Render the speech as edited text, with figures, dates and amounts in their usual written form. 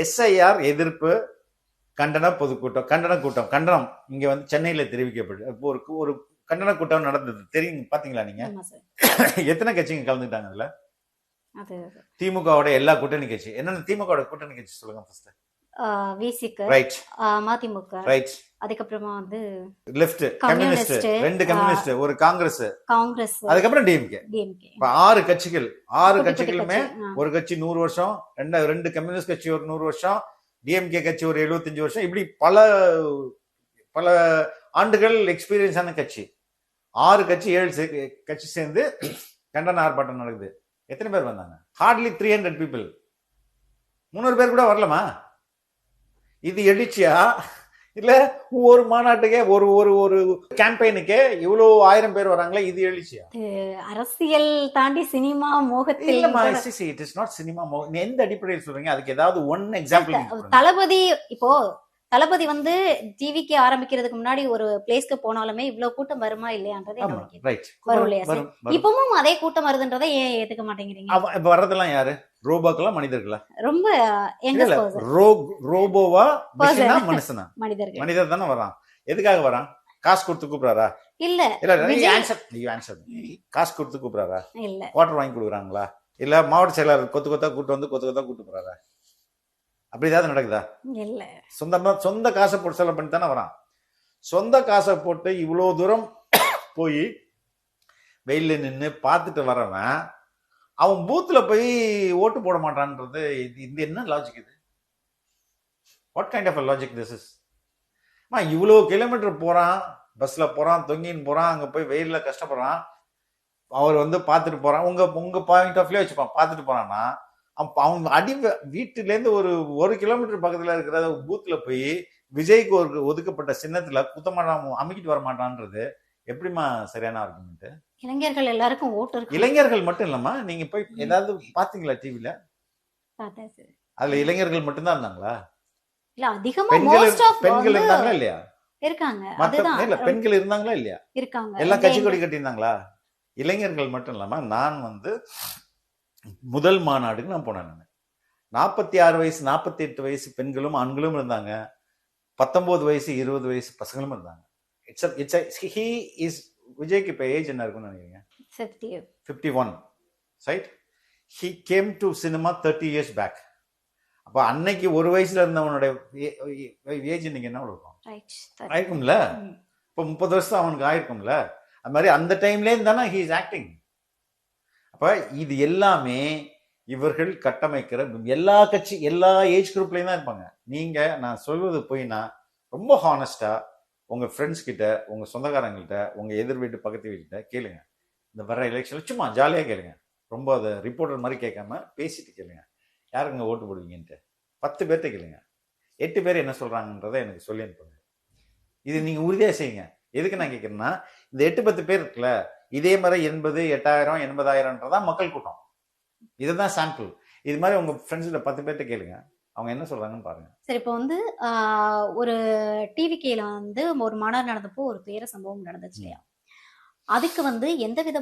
SIR எதிர்ப்பு கண்டன பொதுக்கூட்டம், கண்டனம் இங்க வந்து சென்னையில தெரிவிக்கப்பட்டு இப்போ ஒரு கண்டன கூட்டம் நடந்தது, தெரியும் பாத்தீங்களா நீங்க? எத்தனை கட்சிங்க கலந்துட்டாங்க அதுல? திமுகவோட எல்லா கூட்டணி கட்சி. என்னென்ன திமுகவோட கூட்டணி கட்சி சொல்லுங்க ஃபர்ஸ்ட். ரைட், மதிமுக, ரைட், அதுக்கப்புறமா வந்து லெஃப்ட், கம்யூனிஸ்ட், ரெண்டு கம்யூனிஸ்ட், ஒரு காங்கிரஸ், அதுக்கப்புறம் டிஎம்கே. இப்ப 6 கட்சிகள், 6 கட்சிகளுமே ஒரு கட்சி 100 வருஷம், ரெண்டு கம்யூனிஸ்ட் கட்சி ஒரு 100 வருஷம், டிஎம்கே கட்சி ஒரு 75 வருஷம், இப்படி பல ஆண்டுகள் எக்ஸ்பீரியன்ஸ் ஆன கட்சி. 6 கட்சி 7 கட்சி சேர்ந்து கண்டன ஆர்ப்பாட்டம் நடக்குது. எத்தனை பேர் வந்தாங்க? Hartley 300 people. 300 பேர் கூட வரலாமா? இது எழுச்சியா? இல்ல ஒரு மாநாட்டுக்கே ஒரு ஒரு ஒரு கேம்பெயினுக்கே இவ்வளவு 1000 பேர் வராங்களே, இது எழுச்சியா? அரசியல் தாண்டி சினிமா மோகத்தில் இல்லமா, இட் இஸ் நாட் சினிமா மோகம். எந்த அடிப்படையில் சொல்றீங்க? அதுக்கு ஏதாவது ஒன் எக்ஸாம்பிள். தளபதி வந்து டிவிக்கு ஆரம்பிக்கிறதுக்கு முன்னாடி ஒரு பிளேஸ்க்கு போனாலுமே இவ்வளவு கூட்டம் வருமா இல்லையான்றது வரும் இல்லையா? இப்பவும் அதே கூட்டம் வருதுன்றதை ஏன் ஏத்துக்க மாட்டேங்கிறீங்க? வர்றதெல்லாம் யாரு? ரோபோக்களா மனிதர்களா? ரொம்ப ரோபோவா மனுஷனா? மனிதர் தானே வரான். எதுக்காக வரான்? காசு கொடுத்து கூப்பிடுறாரா? இல்ல காசு கொடுத்து கூப்பிடுறாரா? இல்ல குவார்டர் வாங்கி கொடுக்குறாங்களா? இல்ல மாவட்ட செயலாளர் கொத்து கொத்தா கூட்டு போறாரா? அப்படி ஏதாவது நடக்குதா? இல்ல. சொந்த காசை போட்டு செலவு பண்ணி தானே வரான். சொந்த காசை போட்டு இவ்வளவு தூரம் போய் வெயில நின்று பார்த்துட்டு வரவன் அவன் பூத்துல போய் ஓட்டு போட மாட்டான்றது இது என்ன லாஜிக்? இது what kind of logic this is? இவ்வளவு கிலோமீட்டர் போறான், பஸ்ல போறான், தொங்கின்னு போறான், அங்க போய் வெயில்ல கஷ்டப்படுறான், அவர் வந்து பார்த்துட்டு போறான். உங்க பாயிண்ட் ஆஃப் வியூ வச்சுப்பான், பார்த்துட்டு போறான்னா அவன் வீட்டுல இருந்து ஒரு கிலோமீட்டர் பக்கத்துல இருக்கிற பூத்துல போய் விஜய்க்கு ஒரு ஒதுக்கப்பட்ட சின்னத்துல குத்தமாட்டான் அமைக்கிட்டு வர மாட்டான்றது எப்படிமா சரியான ஆர்குமெண்ட்? இளைஞர்கள் எல்லாருக்கும் ஓட்டு இருக்கு. இளைஞர்கள் மட்டும் இல்லம்மா, நீங்க போய் ஏதாவது பாத்தீங்களா டிவில? அதுல இளைஞர்கள் மட்டும்தான் இருந்தாங்களா? இல்ல, அதிகமா பெண்கள் இருந்தாங்களா இல்லையா? இருக்காங்க. இல்ல, பெண்கள் இருந்தாங்களா இல்லையா? இருக்காங்க. எல்லாம் கட்சி கொடி கட்டி இருந்தாங்களா? இளைஞர்கள் மட்டும் இல்லாம நான் வந்து முதல் மாநாடுக்கு நான் போனேன். 46 வயசு 48 வயசு பெண்களும் ஆண்களும் இருந்தாங்க. 19 வயசு 20 வயசு பசங்களும் இருந்தாங்க. விஜய்க்கு இப்ப ஏஜ் என்ன இருக்கும்னு நினைக்கிறீங்க? 51. Right. He came to cinema 30 years back. அப்ப அன்னைக்கு ஒரு வயசுல இருந்தவனுடைய ஏஜ் இன்னைக்கு என்ன இருக்கும்? ஆயிருக்கும்ல. இப்ப 30 வருஷம் அவனுக்கு ஆயிருக்கும்ல. அது மாதிரி அந்த டைம்ல தானே he is acting. அப்ப இது எல்லாமே இவர்கள் கட்டமைக்கிற எல்லா கட்சி எல்லா ஏஜ் குரூப்லயும் தான் இருப்பாங்க. நீங்க நான் சொல்வது போயினா ரொம்ப ஹானஸ்டா உங்க ஃப்ரெண்ட்ஸ் கிட்ட, உங்க சொந்தக்காரங்கள்ட்ட, உங்க எதிர் வீட்டு பக்கத்து வீட்டுக்கிட்ட கேளுங்க. இந்த வர எலெக்ஷன்ல சும்மா ஜாலியா கேளுங்க. ரொம்ப அதை ரிப்போர்ட்டர் மாதிரி கேட்காம பேசிட்டு கேளுங்க. யாருக்குங்க ஓட்டு போடுவீங்கன்ட்டு 10 பேர்த்த கேளுங்க. 8 பேர் என்ன சொல்றாங்கன்றதை எனக்கு சொல்லி அனுப்புங்க. இது நீங்க உறுதியா செய்யுங்க. எதுக்கு நான் கேட்கிறேன்னா, இந்த 8-10 பேர் இருக்குல்ல, இதே மாதிரி 80, 8000, 80,000 மக்கள் கூட்டம். இதுதான் சாம்பிள். இது மாதிரி உங்க ஃப்ரெண்ட்ஸ்ல 10 பேர்ட்ட கேளுங்க, அவங்க என்ன சொல்றாங்கன்னு பாருங்க. சரி, இப்போ வந்து ஒரு டிவிகேல வந்து ஒரு மாநாடு நடந்தப்போ ஒரு பேர சம்பவம் நடந்துச்சு இல்லையா? அதுக்கு வந்து எந்த வித